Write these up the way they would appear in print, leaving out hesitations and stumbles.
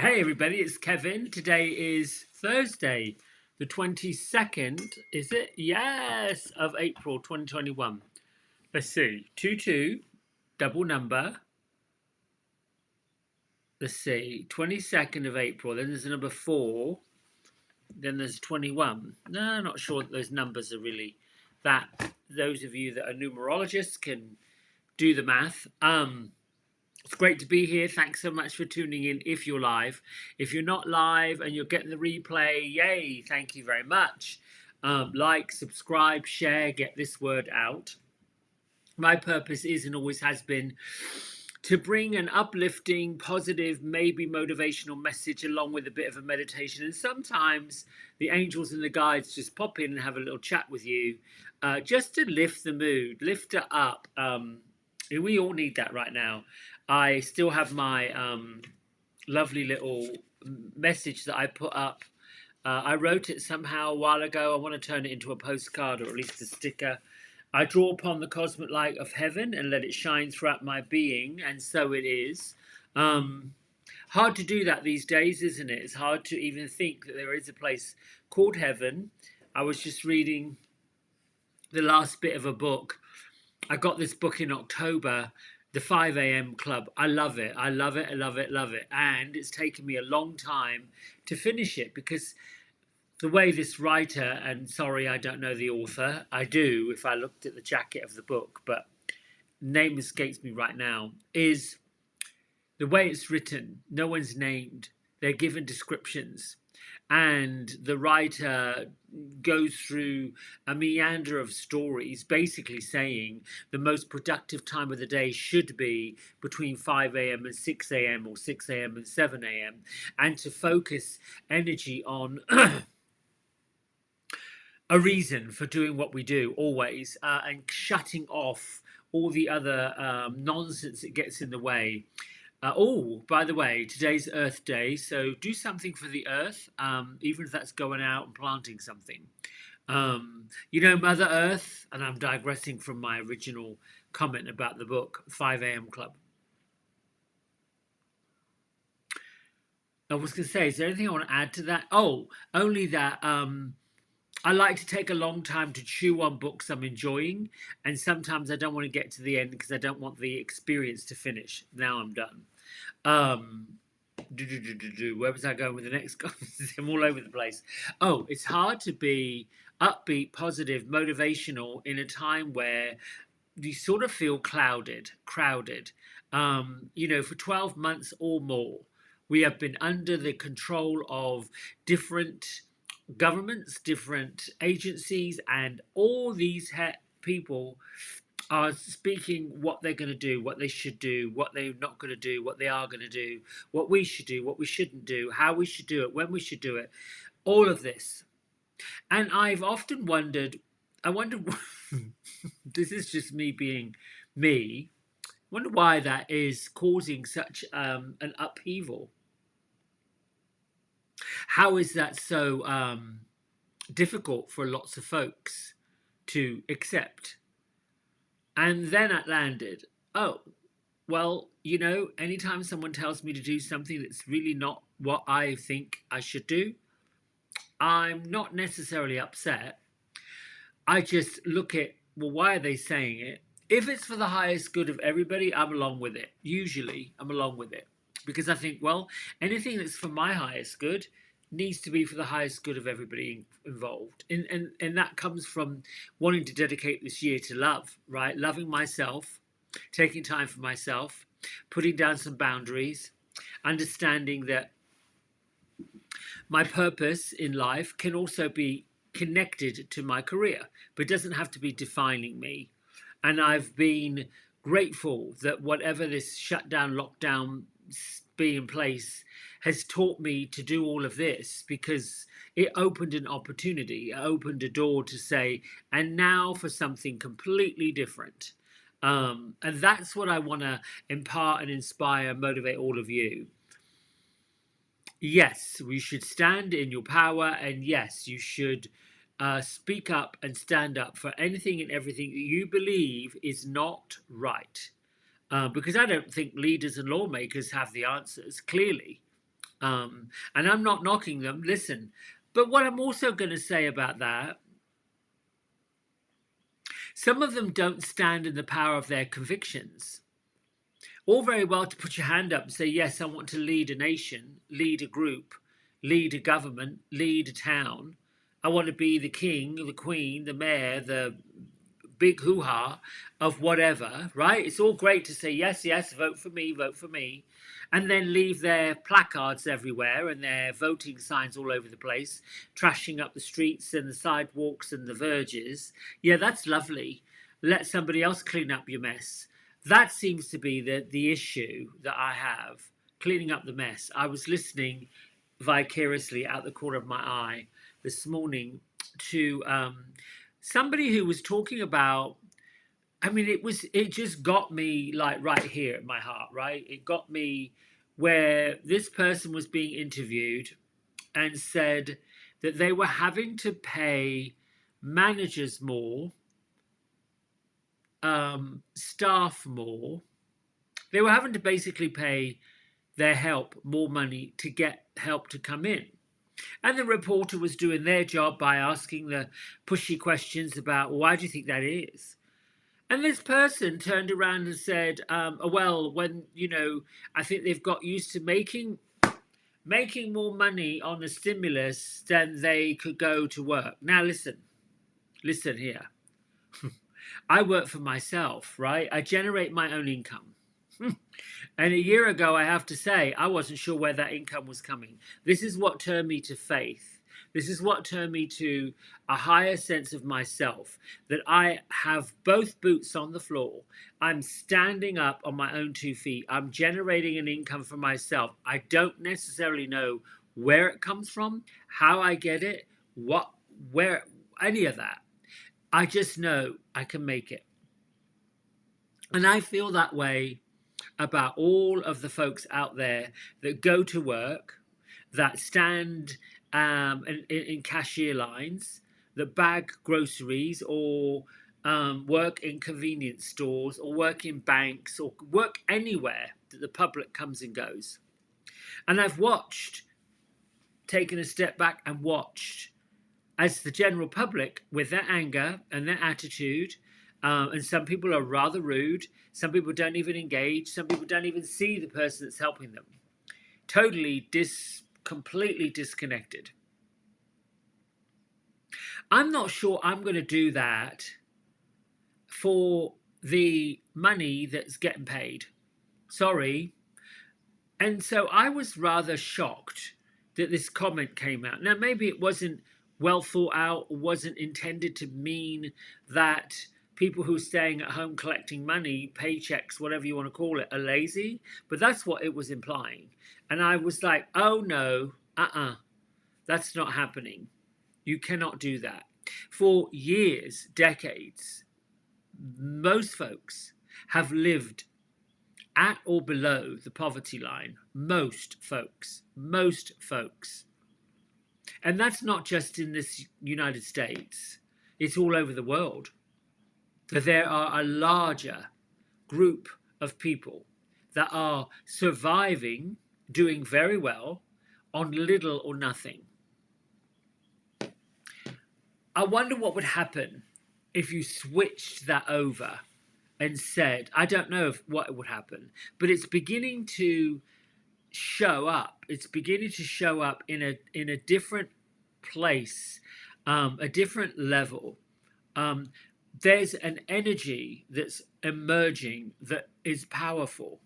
Hey everybody, it's Kevin. Today is Thursday, the 22nd, is it? Yes, of April 2021. Let's see. 2 2, double number. Let's see. 22nd of April. Then there's a number 4. Then there's 21. No, I'm not sure that those numbers are really that. Those of you that are numerologists can do the math. It's great to be here. Thanks so much for tuning in if you're live. If you're not live and you're getting the replay, yay, thank you very much. Like, subscribe, share, get this word out. My purpose is and always has been to bring an uplifting, positive, maybe motivational message along with a bit of a meditation. And sometimes the angels and the guides just pop in and have a little chat with you just to lift the mood, lift it up. We all need that right now. I still have my lovely little message that I put up. I wrote it somehow a while ago. I want to turn it into a postcard or at least a sticker. I draw upon the cosmic light of heaven and let it shine throughout my being, and so it is. Hard to do that these days, isn't it? It's hard to even think that there is a place called heaven. I was just reading the last bit of a book. I got this book in October, the 5 a.m. Club. I love it. I love it. I love it. Love it. And it's taken me a long time to finish it because the way this writer, and sorry, I don't know the author. I do if I looked at the jacket of the book, but name escapes me right now, is the way it's written. No one's named. They're given descriptions. And the writer goes through a meander of stories, basically saying the most productive time of the day should be between 5 a.m. and 6 a.m. or 6 a.m. and 7 a.m. and to focus energy on a reason for doing what we do always and shutting off all the other nonsense that gets in the way. Oh, by the way, today's Earth Day, so do something for the Earth, even if that's going out and planting something. Mother Earth, and I'm digressing from my original comment about the book, 5 a.m. Club. I was going to say, is there anything I want to add to that? Oh, only that I like to take a long time to chew on books I'm enjoying, and sometimes I don't want to get to the end because I don't want the experience to finish. Now I'm done. Where was I going with the next comment? I'm all over the place. Oh, it's hard to be upbeat, positive, motivational in a time where you sort of feel crowded. For 12 months or more, we have been under the control of different governments, different agencies, and all these people are speaking what they're going to do, what they should do, what they're not going to do, what they are going to do, what we should do, what we shouldn't do, how we should do it, when we should do it, all of this. And I've often wondered, I wonder, this is just me being me, I wonder why that is causing such an upheaval. How is that so difficult for lots of folks to accept? And then it landed, oh, well, anytime someone tells me to do something that's really not what I think I should do, I'm not necessarily upset. I just look at, well, why are they saying it? If it's for the highest good of everybody, I'm along with it. Usually, I'm along with it. Because I think, well, anything that's for my highest good needs to be for the highest good of everybody involved. And that comes from wanting to dedicate this year to love, right? Loving myself, taking time for myself, putting down some boundaries, understanding that my purpose in life can also be connected to my career, but it doesn't have to be defining me. And I've been grateful that whatever this shutdown, lockdown be in place has taught me to do all of this because it opened an opportunity, it opened a door to say, and now for something completely different. And that's what I want to impart and inspire, motivate all of you. Yes, we should stand in your power, and yes, you should speak up and stand up for anything and everything that you believe is not right. Because I don't think leaders and lawmakers have the answers, clearly. And I'm not knocking them. Listen, but what I'm also going to say about that, some of them don't stand in the power of their convictions. All very well to put your hand up and say, yes, I want to lead a nation, lead a group, lead a government, lead a town. I want to be the king, the queen, the mayor, the big hoo-ha of whatever, right? It's all great to say, yes, yes, vote for me, and then leave their placards everywhere and their voting signs all over the place, trashing up the streets and the sidewalks and the verges. Yeah, that's lovely. Let somebody else clean up your mess. That seems to be the issue that I have, cleaning up the mess. I was listening vicariously out the corner of my eye this morning to somebody who was talking about, I mean, it just got me like right here at my heart, right? It got me where this person was being interviewed and said that they were having to pay managers more, staff more. They were having to basically pay their help more money to get help to come in. And the reporter was doing their job by asking the pushy questions about, why do you think that is? And this person turned around and said, well, when, I think they've got used to making more money on the stimulus than they could go to work. Now, listen here. I work for myself, right? I generate my own income. And a year ago, I have to say, I wasn't sure where that income was coming. This is what turned me to faith. This is what turned me to a higher sense of myself, that I have both boots on the floor. I'm standing up on my own 2 feet. I'm generating an income for myself. I don't necessarily know where it comes from, how I get it, where, any of that. I just know I can make it. And I feel that way about all of the folks out there that go to work, that stand in cashier lines, that bag groceries, or work in convenience stores, or work in banks, or work anywhere that the public comes and goes. And I've taken a step back and watched as the general public, with their anger and their attitude, and some people are rather rude, some people don't even engage, some people don't even see the person that's helping them. Completely disconnected. I'm not sure I'm going to do that for the money that's getting paid. Sorry. And so I was rather shocked that this comment came out. Now, maybe it wasn't well thought out, or wasn't intended to mean that people who are staying at home collecting money, paychecks, whatever you want to call it, are lazy. But that's what it was implying. And I was like, oh no, that's not happening. You cannot do that. For years, decades, most folks have lived at or below the poverty line. Most folks. And that's not just in this United States. It's all over the world. That there are a larger group of people that are surviving, doing very well, on little or nothing. I wonder what would happen if you switched that over and said, I don't know what would happen, but it's beginning to show up. It's beginning to show up in a different place, a different level. There's an energy that's emerging that is powerful.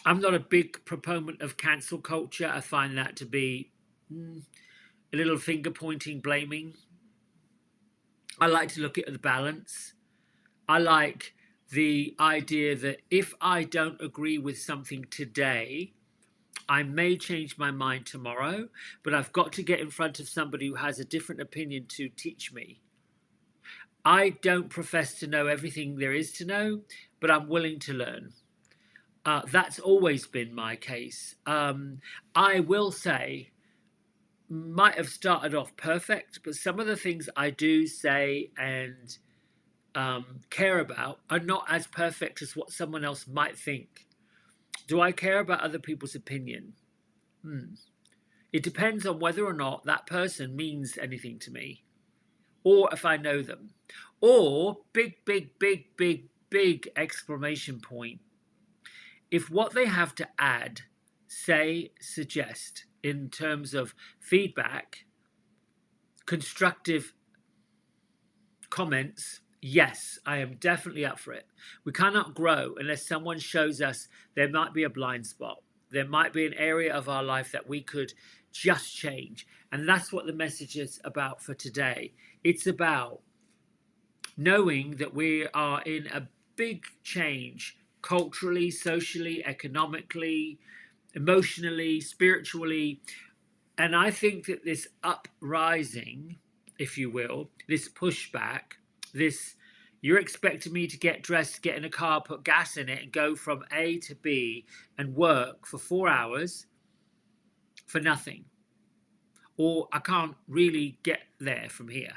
I'm not a big proponent of cancel culture. I find that to be a little finger pointing, blaming. I like to look at the balance. I like the idea that if I don't agree with something today, I may change my mind tomorrow, but I've got to get in front of somebody who has a different opinion to teach me. I don't profess to know everything there is to know, but I'm willing to learn. That's always been my case. I will say, might have started off perfect, but some of the things I do say and care about are not as perfect as what someone else might think. Do I care about other people's opinion? It depends on whether or not that person means anything to me, or if I know them. Or, big exclamation point, if what they have to add, say, suggest in terms of feedback, constructive comments, yes, I am definitely up for it. We cannot grow unless someone shows us there might be a blind spot. There might be an area of our life that we could just change. And that's what the message is about for today. It's about knowing that we are in a big change culturally, socially, economically, emotionally, spiritually. And I think that this uprising, if you will, this pushback, this you're expecting me to get dressed, get in a car, put gas in it, and go from A to B and work for 4 hours for nothing. Or I can't really get there from here.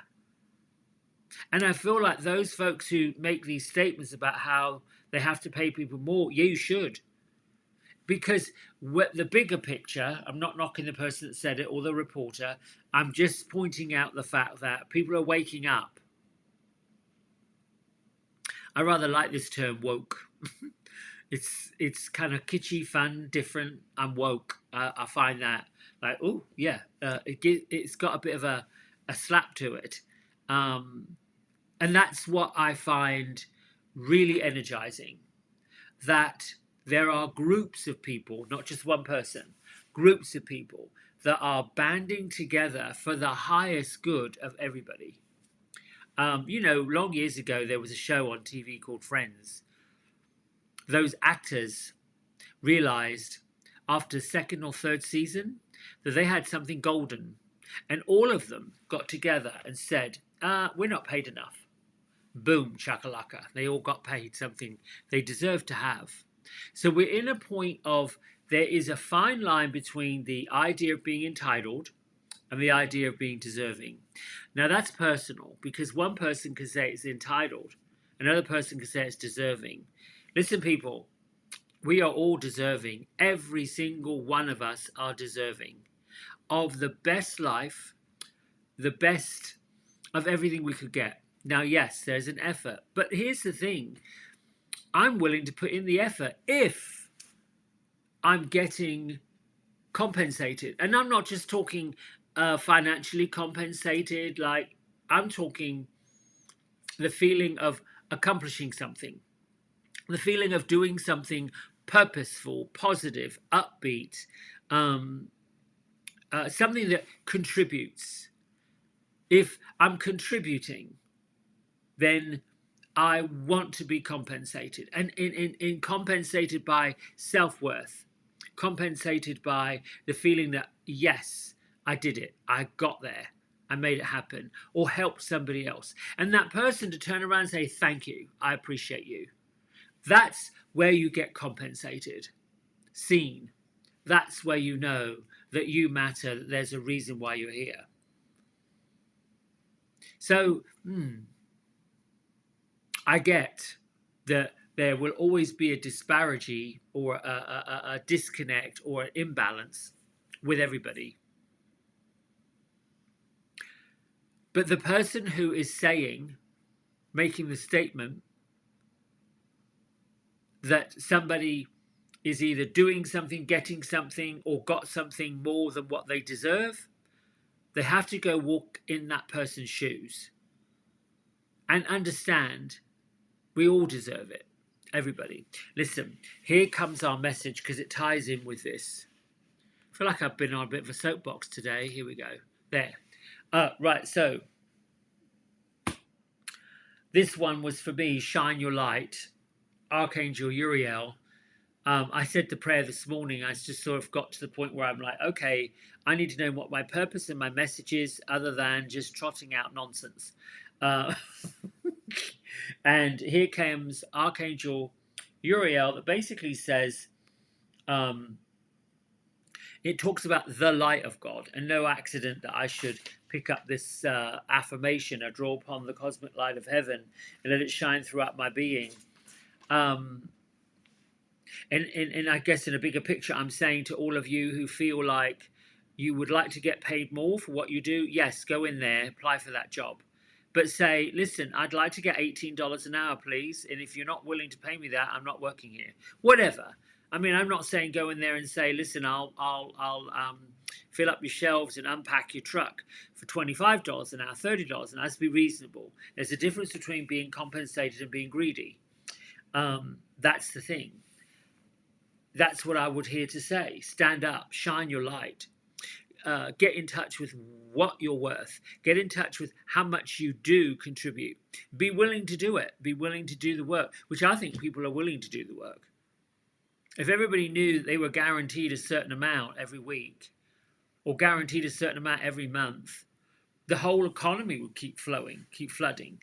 And I feel like those folks who make these statements about how they have to pay people more, yeah, you should. Because the bigger picture, I'm not knocking the person that said it or the reporter, I'm just pointing out the fact that people are waking up. I rather like this term woke. It's kind of kitschy, fun, different. I'm woke. I find that like, oh yeah, it's got a bit of a slap to it. And that's what I find really energizing, that there are groups of people, not just one person, groups of people that are banding together for the highest good of everybody. Long years ago, there was a show on TV called Friends. Those actors realized after second or third season that they had something golden. And all of them got together and said, we're not paid enough. Boom, chakalaka. They all got paid something they deserve to have. So we're in a point of there is a fine line between the idea of being entitled and the idea of being deserving. Now that's personal, because one person can say it's entitled, another person can say it's deserving. Listen, people, we are all deserving. Every single one of us are deserving of the best life, the best of everything we could get. Now, yes, there's an effort, but here's the thing. I'm willing to put in the effort if I'm getting compensated. And I'm not just talking financially compensated, like I'm talking the feeling of accomplishing something, the feeling of doing something purposeful, positive, upbeat, something that contributes. If I'm contributing, then I want to be compensated, and in compensated by self-worth, compensated by the feeling that yes, I did it, I got there, I made it happen, or helped somebody else, and that person to turn around and say thank you, I appreciate you. That's where you get compensated, seen. That's where you know that you matter, that there's a reason why you're here. So I get that there will always be a disparity or a disconnect or an imbalance with everybody. But the person who is saying, making the statement that somebody is either doing something, getting something, or got something more than what they deserve, they have to go walk in that person's shoes and understand we all deserve it. Everybody. Listen, here comes our message because it ties in with this. I feel like I've been on a bit of a soapbox today. Here we go. There. Right, so this one was for me, Shine Your Light, Archangel Uriel. I said the prayer this morning. I just sort of got to the point where I'm like, okay, I need to know what my purpose and my message is other than just trotting out nonsense. And here comes Archangel Uriel that basically says, it talks about the light of God, and no accident that I should pick up this affirmation, I draw upon the cosmic light of heaven and let it shine throughout my being. And I guess in a bigger picture, I'm saying to all of you who feel like you would like to get paid more for what you do, yes, go in there, apply for that job. But say, listen, I'd like to get $18 an hour, please. And if you're not willing to pay me that, I'm not working here. Whatever. I mean, I'm not saying go in there and say, listen, I'll fill up your shelves and unpack your truck for $25 an hour, $30 an hour. Let's be reasonable. There's a difference between being compensated and being greedy. That's the thing. That's what I would hear to say. Stand up, shine your light, get in touch with what you're worth, get in touch with how much you do contribute. Be willing to do it, be willing to do the work, which I think people are willing to do the work. If everybody knew that they were guaranteed a certain amount every week or guaranteed a certain amount every month, the whole economy would keep flowing, keep flooding.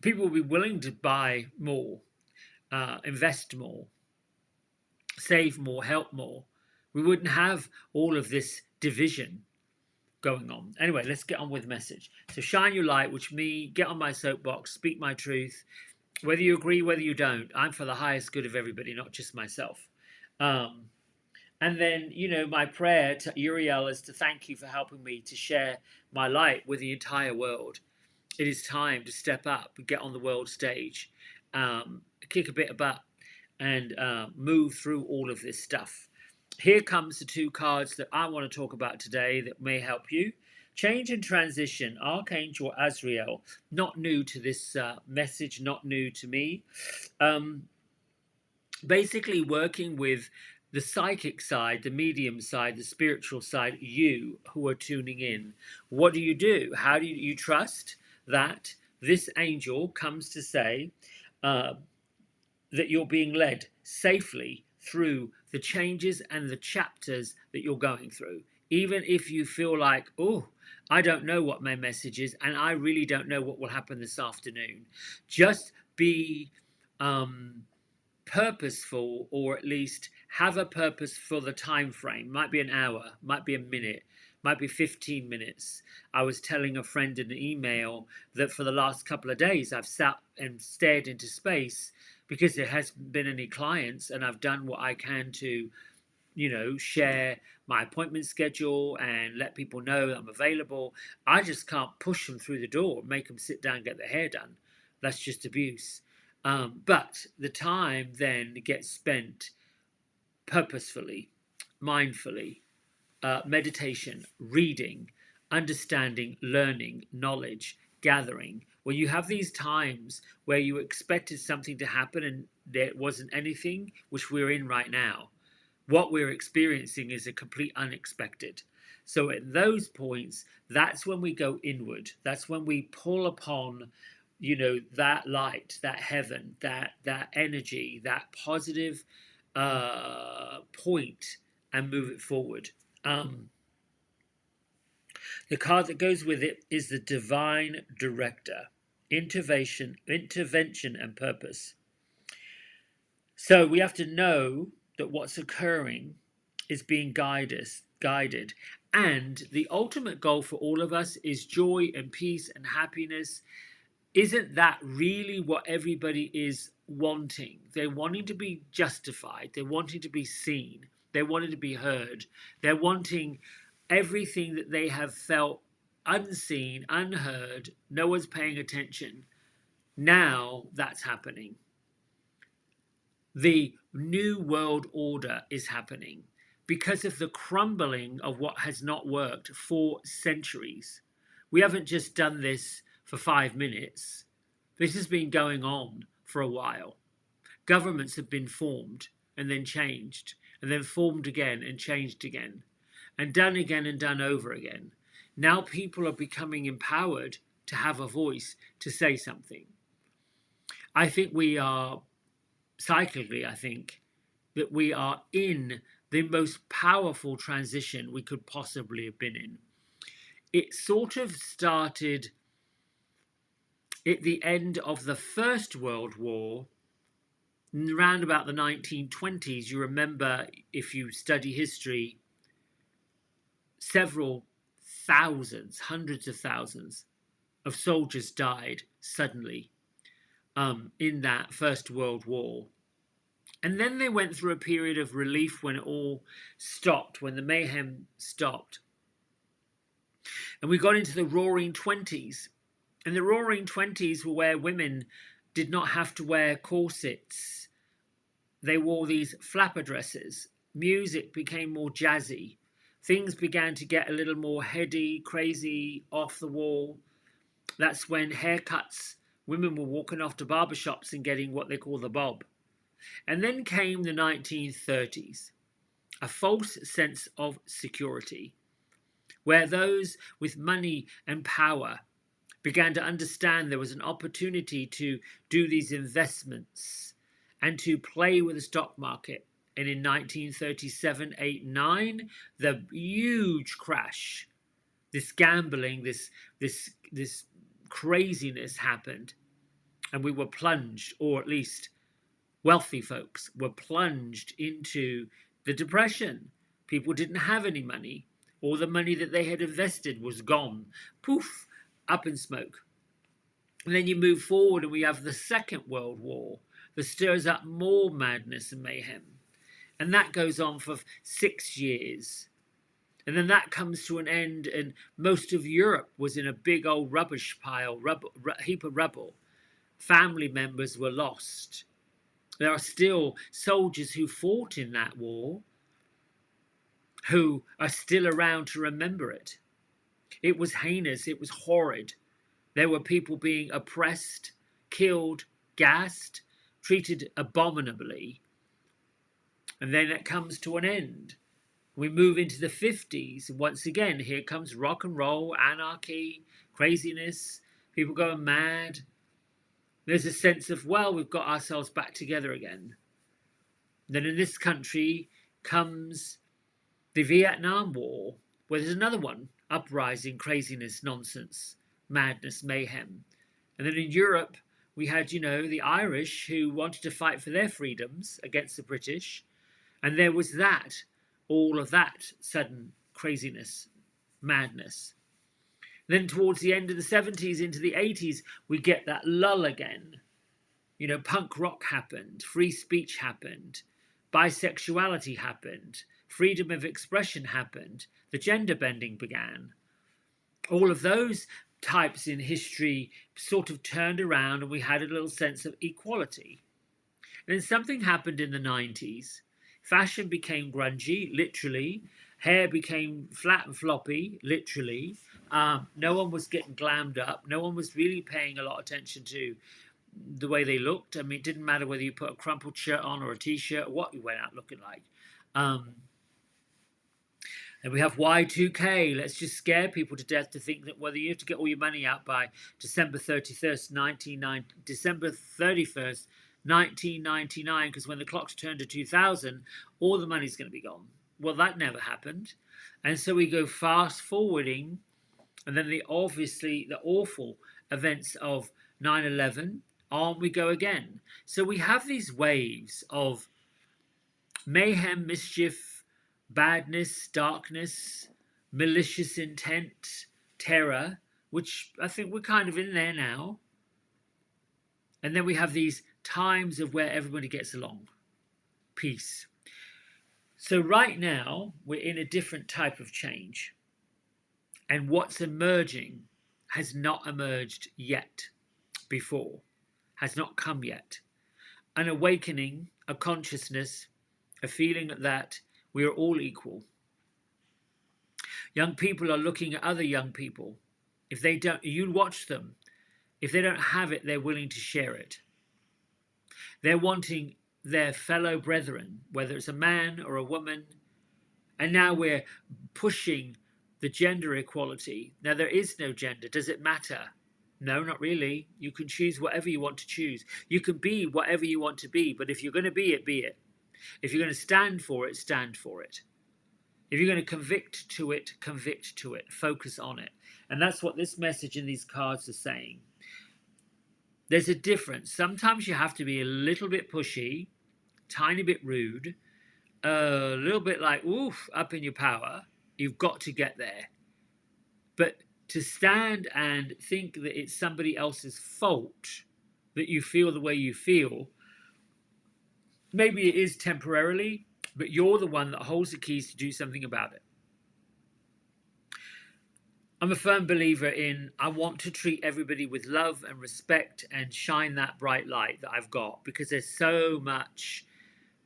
People would be willing to buy more, invest more, save more, help more. We wouldn't have all of this division going on. Anyway, let's get on with the message. So shine your light, which me, get on my soapbox, speak my truth. Whether you agree, whether you don't, I'm for the highest good of everybody, not just myself. And then, my prayer to Uriel is to thank you for helping me to share my light with the entire world. It is time to step up and get on the world stage, kick a bit of butt, and move through all of this stuff. Here comes the two cards that I want to talk about today that may help you. Change and Transition, Archangel Azrael, not new to this message, not new to me. Basically working with the psychic side, the medium side, the spiritual side, you who are tuning in. What do you do? How do you trust that this angel comes to say that you're being led safely through the changes and the chapters that you're going through? Even if you feel like, oh, I don't know what my message is and I really don't know what will happen this afternoon. Just be purposeful, or at least have a purpose for the time frame. Might be an hour, might be a minute, might be 15 minutes. I was telling a friend in an email that for the last couple of days I've sat and stared into space because there hasn't been any clients, and I've done what I can to share my appointment schedule and let people know that I'm available. I just can't push them through the door, make them sit down and get their hair done. That's just abuse. But the time then gets spent purposefully, mindfully, meditation, reading, understanding, learning, knowledge, gathering. When you have these times where you expected something to happen and there wasn't anything, which we're in right now, what we're experiencing is a complete unexpected. So at those points, that's when we go inward. That's when we pull upon that light, that heaven, that energy, that positive point, and move it forward. The card that goes with it is the Divine Director, intervention and purpose. So we have to know that what's occurring is being guided, and the ultimate goal for all of us is joy and peace and happiness. Isn't that really what everybody is wanting? They're wanting to be justified. They're wanting to be seen. They're wanting to be heard. They're wanting everything that they have felt unseen, unheard. No one's paying attention. Now that's happening. The new world order is happening because of the crumbling of what has not worked for centuries. We haven't just done this for 5 minutes. This has been going on for a while. Governments have been formed and then changed, and then formed again and changed again, and done again and done over again. Now people are becoming empowered to have a voice, to say something. I think we are, psychically, I think that we are in the most powerful transition we could possibly have been in. It sort of started at the end of the First World War, around about the 1920s. You remember, if you study history, several thousands, hundreds of thousands of soldiers died suddenly in that First World War. And then they went through a period of relief when it all stopped, when the mayhem stopped. And we got into the roaring 20s. And the roaring 20s were where women did not have to wear corsets. They wore these flapper dresses. Music became more jazzy. Things began to get a little more heady, crazy, off the wall. That's when haircuts, women were walking off to barbershops and getting what they call the bob. And then came the 1930s, a false sense of security, where those with money and power began to understand there was an opportunity to do these investments and to play with the stock market. And in 1937, 8, 9, the huge crash, this gambling, this craziness happened, and we were plunged, or at least wealthy folks were plunged into the depression. People didn't have any money. All the money that they had invested was gone. Poof, up in smoke. And then you move forward and we have the Second World War that stirs up more madness and mayhem. And that goes on for 6 years. And then that comes to an end, and most of Europe was in a big old rubbish pile, heap of rubble. Family members were lost. There are still soldiers who fought in that war who are still around to remember it. It was heinous, it was horrid. There were people being oppressed, killed, gassed, treated abominably. And then it comes to an end. We move into the 50s. Once again, here comes rock and roll, anarchy, craziness, people going mad. There's a sense of, well, we've got ourselves back together again. Then in this country comes the Vietnam War, where there's another one, uprising, craziness, nonsense, madness, mayhem. And then in Europe, we had, the Irish who wanted to fight for their freedoms against the British. And there was all of that sudden craziness, madness. Then towards the end of the 70s into the 80s, we get that lull again. Punk rock happened, free speech happened, bisexuality happened, freedom of expression happened, the gender bending began. All of those types in history sort of turned around and we had a little sense of equality. And then something happened in the 90s. Fashion became grungy, literally. Hair became flat and floppy, literally. No one was getting glammed up. No one was really paying a lot of attention to the way they looked. I mean, it didn't matter whether you put a crumpled shirt on or a t-shirt, or what you went out looking like. And we have Y2K. Let's just scare people to death to think that whether you have to get all your money out by December 31st, 1999, because when the clocks turn to 2000, all the money's going to be gone. Well, that never happened. And so we go fast forwarding, and then the awful events of 9/11, on we go again. So we have these waves of mayhem, mischief, badness, darkness, malicious intent, terror, which I think we're kind of in there now. And then we have these times of where everybody gets along. Peace. So right now, we're in a different type of change. And what's emerging has not emerged yet before, has not come yet. An awakening, a consciousness, a feeling that we are all equal. Young people are looking at other young people. If they don't, you watch them. If they don't have it, they're willing to share it. They're wanting their fellow brethren, whether it's a man or a woman. And now we're pushing the gender equality. Now, there is no gender. Does it matter? No, not really. You can choose whatever you want to choose. You can be whatever you want to be. But if you're going to be it, be it. If you're going to stand for it, stand for it. If you're going to convict to it, convict to it. Focus on it. And that's what this message in these cards is saying. There's a difference. Sometimes you have to be a little bit pushy, tiny bit rude, a little bit like, oof, up in your power. You've got to get there. But to stand and think that it's somebody else's fault that you feel the way you feel, Maybe it is temporarily, but you're the one that holds the keys to do something about it. I'm a firm believer in I want to treat everybody with love and respect and shine that bright light that I've got, because there's so much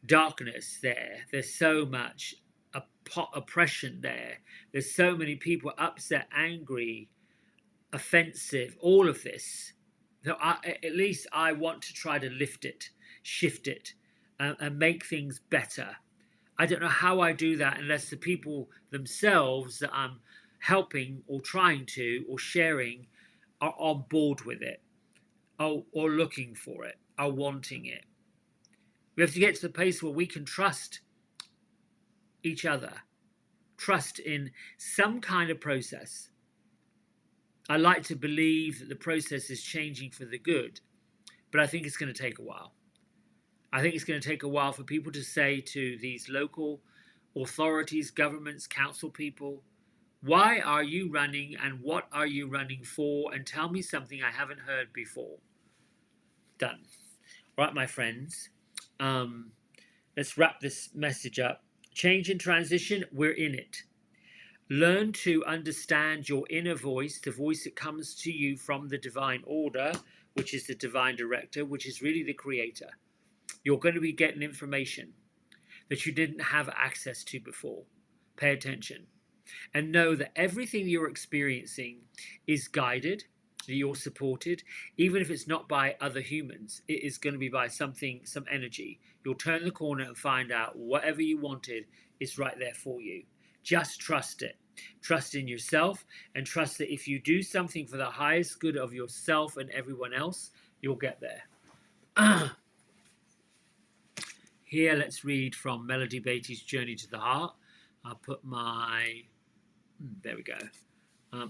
darkness there. There's so much oppression there. There's so many people upset, angry, offensive, all of this. So at least I want to try to lift it, shift it, and make things better. I don't know how I do that unless the people themselves that I'm helping or trying to or sharing are on board with it, or looking for it, are wanting it. We have to get to the place where we can trust each other, trust in some kind of process. I like to believe that the process is changing for the good, but I think it's going to take a while. I think it's going to take a while for people to say to these local authorities, governments, council people, why are you running and what are you running for? And tell me something I haven't heard before. Done. Right, my friends. Let's wrap this message up. Change and transition, we're in it. Learn to understand your inner voice, the voice that comes to you from the divine order, which is the divine director, which is really the creator. You're going to be getting information that you didn't have access to before. Pay attention. And know that everything you're experiencing is guided, that you're supported, even if it's not by other humans. It is going to be by something, some energy. You'll turn the corner and find out whatever you wanted is right there for you. Just trust it. Trust in yourself, and trust that if you do something for the highest good of yourself and everyone else, you'll get there. Here, let's read from Melody Beatty's Journey to the Heart. I'll put my... there we go.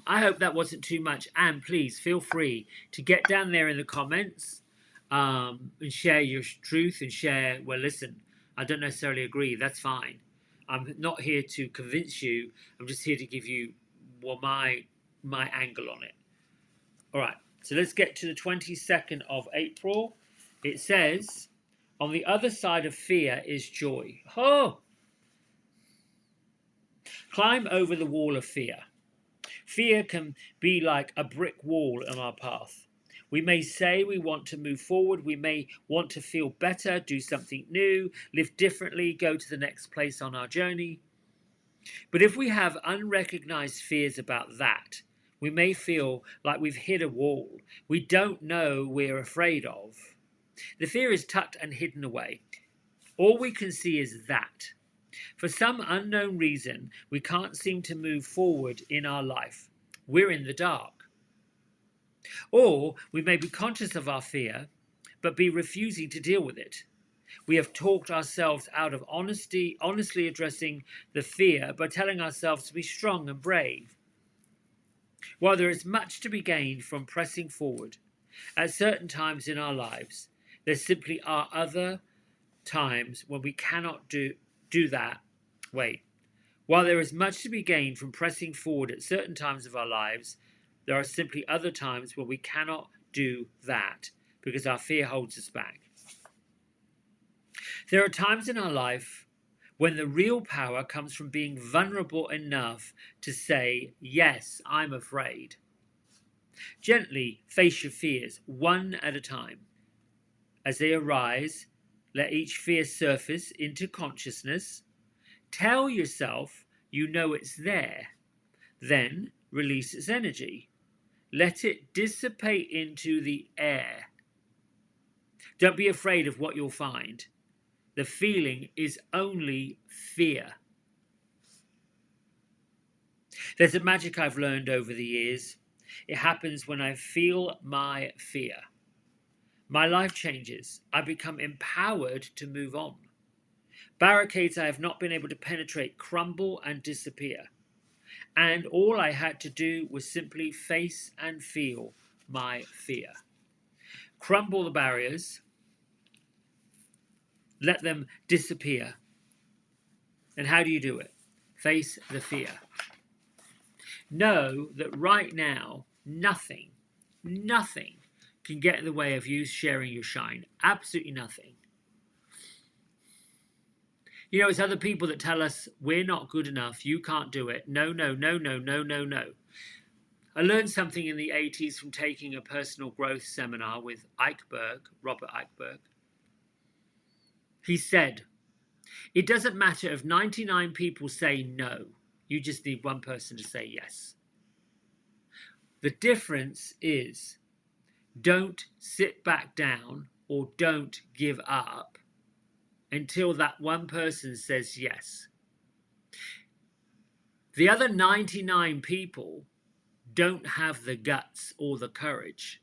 I hope that wasn't too much. And please feel free to get down there in the comments and share your truth and share, well, listen, I don't necessarily agree. That's fine. I'm not here to convince you. I'm just here to give you, well, my angle on it. All right. So let's get to the 22nd of April. It says, on the other side of fear is joy. Oh! Climb over the wall of fear. Fear can be like a brick wall on our path. We may say we want to move forward. We may want to feel better, do something new, live differently, go to the next place on our journey. But if we have unrecognized fears about that, we may feel like we've hit a wall we don't know we're afraid of. The fear is tucked and hidden away. All we can see is that. For some unknown reason, we can't seem to move forward in our life. We're in the dark. Or we may be conscious of our fear, but be refusing to deal with it. We have talked ourselves out of honestly addressing the fear by telling ourselves to be strong and brave. While there is much to be gained from pressing forward, at certain times in our lives, there simply are other times when we cannot do that. While there is much to be gained from pressing forward at certain times of our lives, there are simply other times when we cannot do that because our fear holds us back. There are times in our life when the real power comes from being vulnerable enough to say, yes, I'm afraid. Gently face your fears one at a time. As they arise, let each fear surface into consciousness. Tell yourself you know it's there. Then release its energy. Let it dissipate into the air. Don't be afraid of what you'll find. The feeling is only fear. There's a magic I've learned over the years. It happens when I feel my fear. My life changes. I become empowered to move on. Barricades I have not been able to penetrate crumble and disappear. And all I had to do was simply face and feel my fear. Crumble the barriers. Let them disappear. And how do you do it? Face the fear. Know that right now, nothing can get in the way of you sharing your shine. Absolutely nothing. You know, it's other people that tell us we're not good enough, you can't do it. No, no, no, no, no, no, no. I learned something in the 80s from taking a personal growth seminar with Robert Eichberg. He said, it doesn't matter if 99 people say no, you just need one person to say yes. The difference is don't sit back down or don't give up until that one person says yes. The other 99 people don't have the guts or the courage.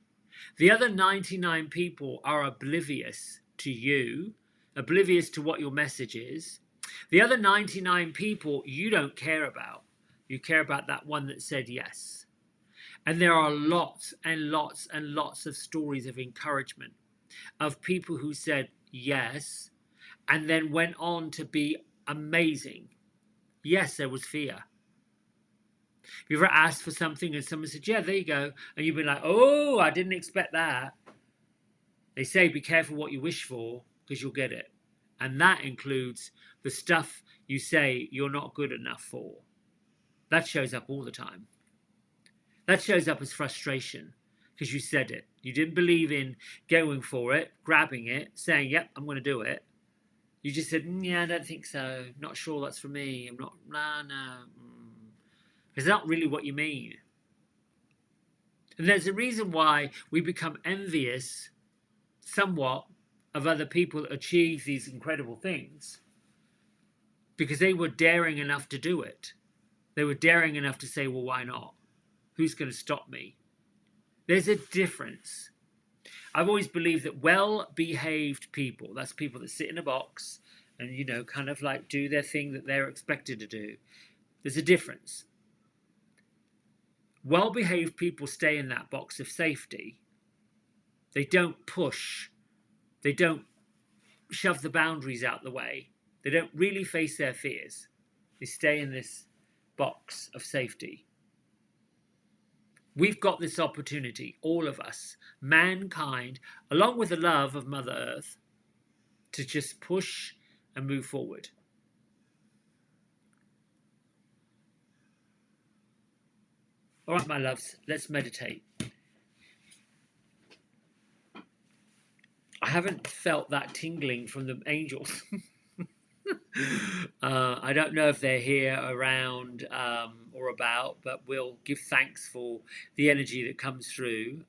The other 99 people are oblivious to you, oblivious to what your message is. The other 99 people you don't care about. You care about that one that said yes. And there are lots and lots and lots of stories of encouragement of people who said yes and then went on to be amazing. Yes, there was fear. Have you ever asked for something and someone said, yeah, there you go. And you've been like, oh, I didn't expect that. They say be careful what you wish for because you'll get it. And that includes the stuff you say you're not good enough for. That shows up all the time. That shows up as frustration because you said it. You didn't believe in going for it, grabbing it, saying, yep, I'm going to do it. You just said, yeah, I don't think so. Not sure that's for me. I'm not, no. It's not really what you mean. And there's a reason why we become envious somewhat of other people that achieve these incredible things, because they were daring enough to do it. They were daring enough to say, well, why not? Who's going to stop me? There's a difference. I've always believed that well-behaved people, that's people that sit in a box and, you know, kind of like do their thing that they're expected to do. There's a difference. Well-behaved people stay in that box of safety. They don't push. They don't shove the boundaries out the way. They don't really face their fears. They stay in this box of safety. We've got this opportunity, all of us, mankind, along with the love of Mother Earth, to just push and move forward. All right, my loves, let's meditate. I haven't felt that tingling from the angels. I don't know if they're here around or about, but we'll give thanks for the energy that comes through.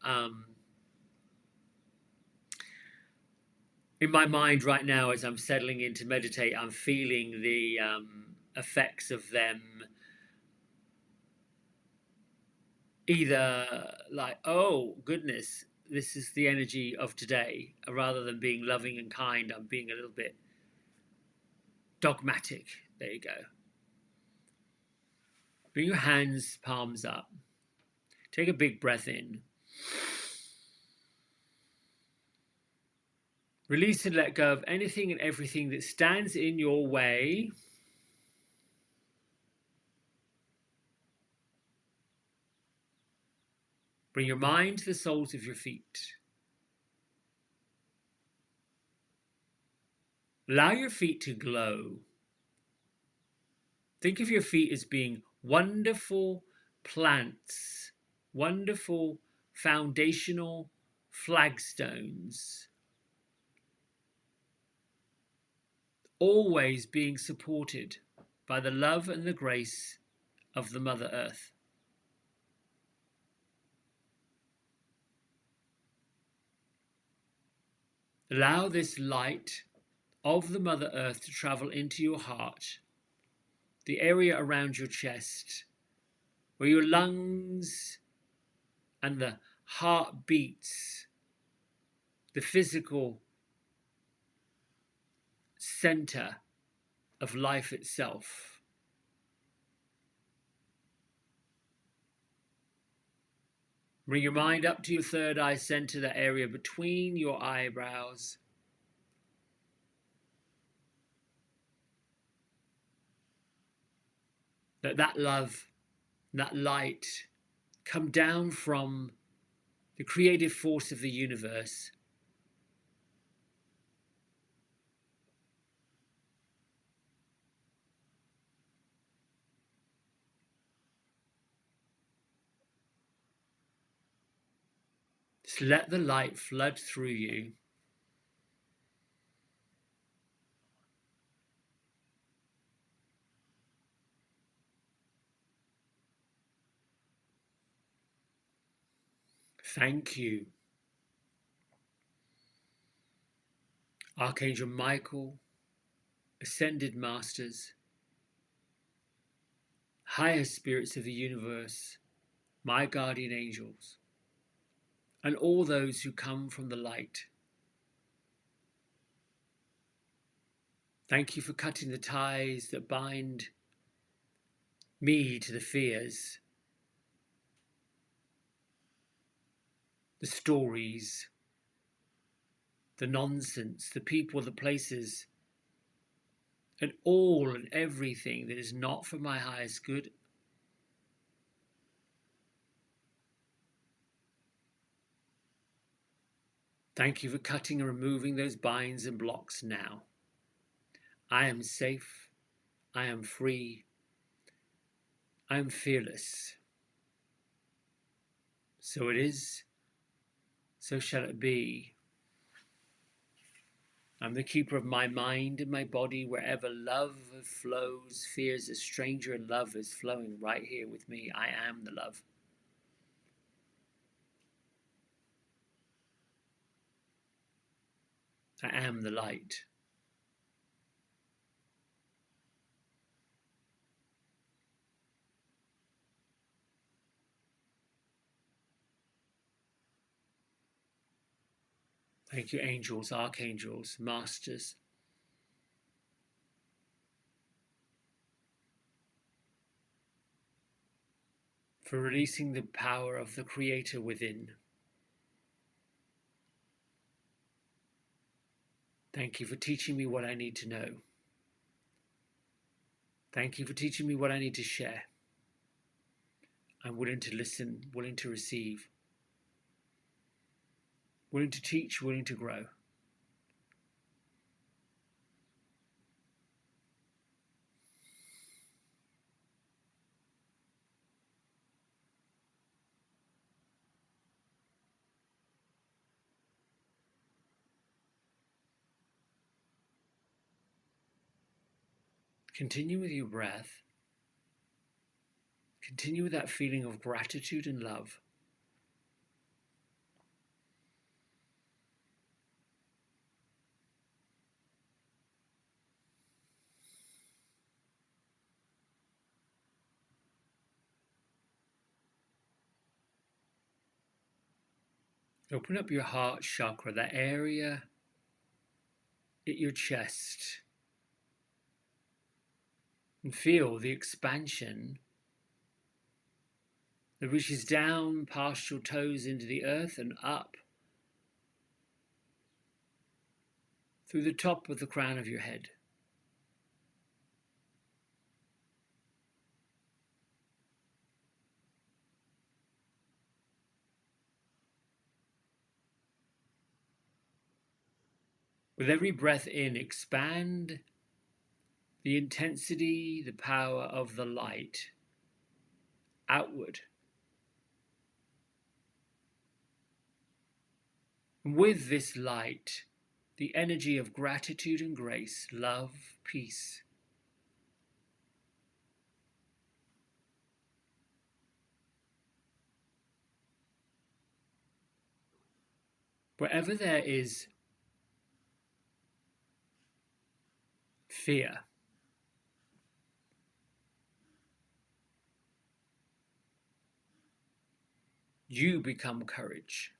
In my mind right now, as I'm settling in to meditate, I'm feeling the effects of them either like, oh, goodness, this is the energy of today, rather than being loving and kind, I'm being a little bit dogmatic. There you go. Bring your hands, palms up. Take a big breath in. Release and let go of anything and everything that stands in your way. Bring your mind to the soles of your feet. Allow your feet to glow. Think of your feet as being wonderful plants, wonderful foundational flagstones, always being supported by the love and the grace of the Mother Earth. Allow this light of the Mother Earth to travel into your heart, the area around your chest, where your lungs and the heart beats, the physical center of life itself. Bring your mind up to your third eye center, the area between your eyebrows. Let that love, that light come down from the creative force of the universe Just let the light flood through you. Thank you, Archangel Michael, Ascended Masters, higher spirits of the universe, my guardian angels, and all those who come from the light. Thank you for cutting the ties that bind me to the fears, the stories, the nonsense, the people, the places, and all and everything that is not for my highest good. Thank you for cutting and removing those binds and blocks now. I am safe. I am free. I am fearless. So it is. So shall it be. I'm the keeper of my mind and my body. Wherever love flows, fears a stranger, and love is flowing right here with me. I am the love. I am the light. Thank you, angels, archangels, masters, for releasing the power of the Creator within. Thank you for teaching me what I need to know. Thank you for teaching me what I need to share. I'm willing to listen, willing to receive, willing to teach, willing to grow. Continue with your breath. Continue with that feeling of gratitude and love. Open up your heart chakra, that area at your chest, and feel the expansion that reaches down past your toes into the earth and up through the top of the crown of your head. With every breath in, expand the intensity, the power of the light outward. And with this light, the energy of gratitude and grace, love, peace. Wherever there is fear, you become courage.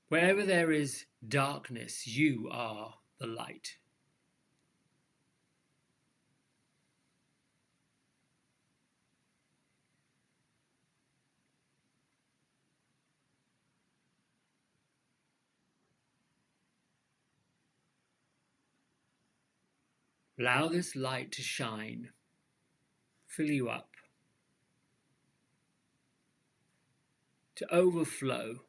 Wherever there is darkness, you are the light. Allow this light to shine, fill you up, to overflow,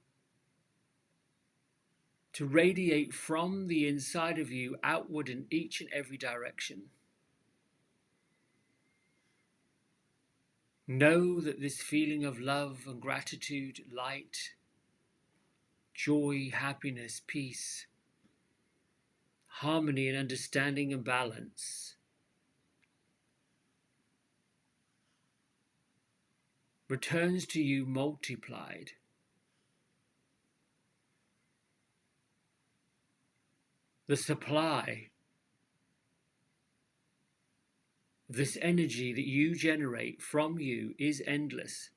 to radiate from the inside of you outward in each and every direction. Know that this feeling of love and gratitude, light, joy, happiness, peace, harmony and understanding and balance returns to you multiplied. The supply of this energy that you generate from you is endless.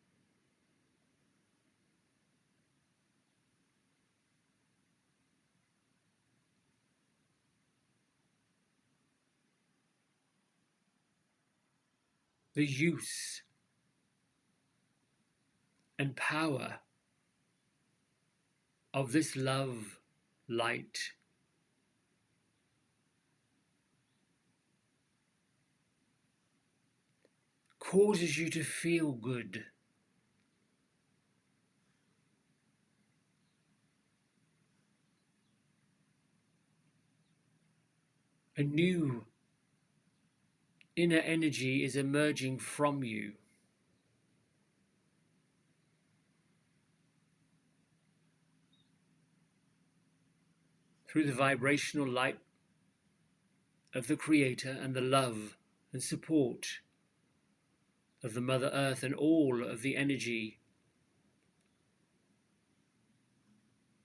The use and power of this love, light, causes you to feel good. A new inner energy is emerging from you. Through the vibrational light of the Creator and the love and support of the Mother Earth and all of the energy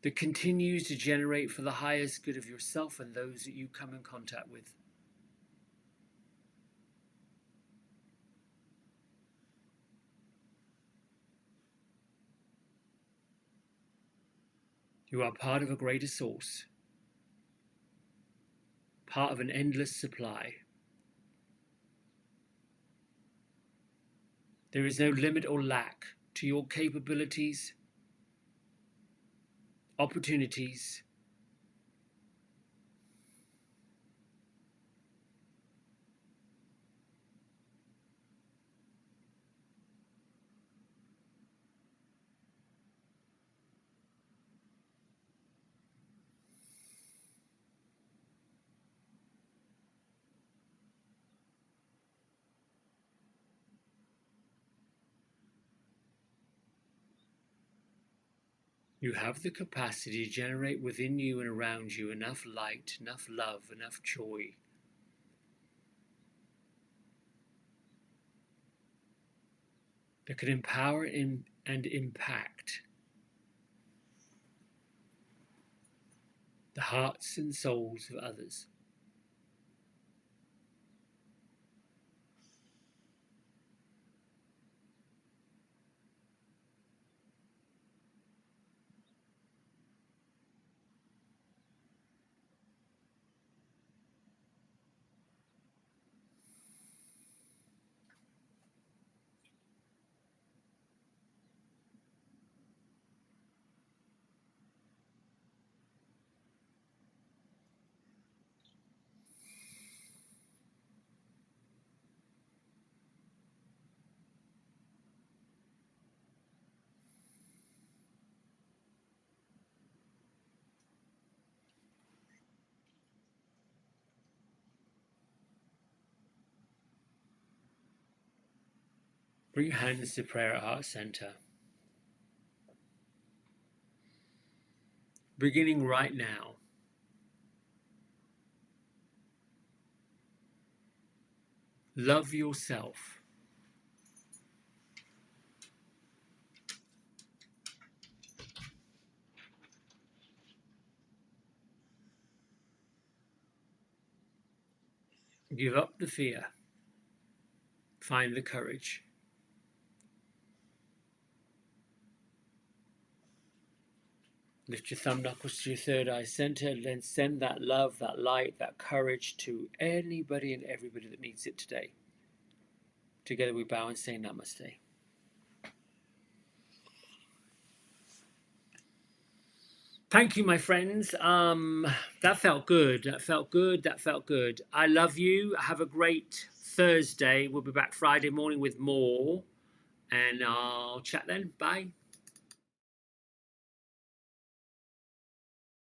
that continues to generate for the highest good of yourself and those that you come in contact with. You are part of a greater source, part of an endless supply. There is no limit or lack to your capabilities, opportunities, you have the capacity to generate within you and around you enough light, enough love, enough joy that can empower and impact the hearts and souls of others. Bring your hands to prayer at heart center. Beginning right now. Love yourself. Give up the fear. Find the courage. Lift your thumb knuckles to your third eye center and then send that love, that light, that courage to anybody and everybody that needs it today. Together we bow and say namaste. Thank you, my friends. That felt good. That felt good. That felt good. I love you. Have a great Thursday. We'll be back Friday morning with more. And I'll chat then. Bye.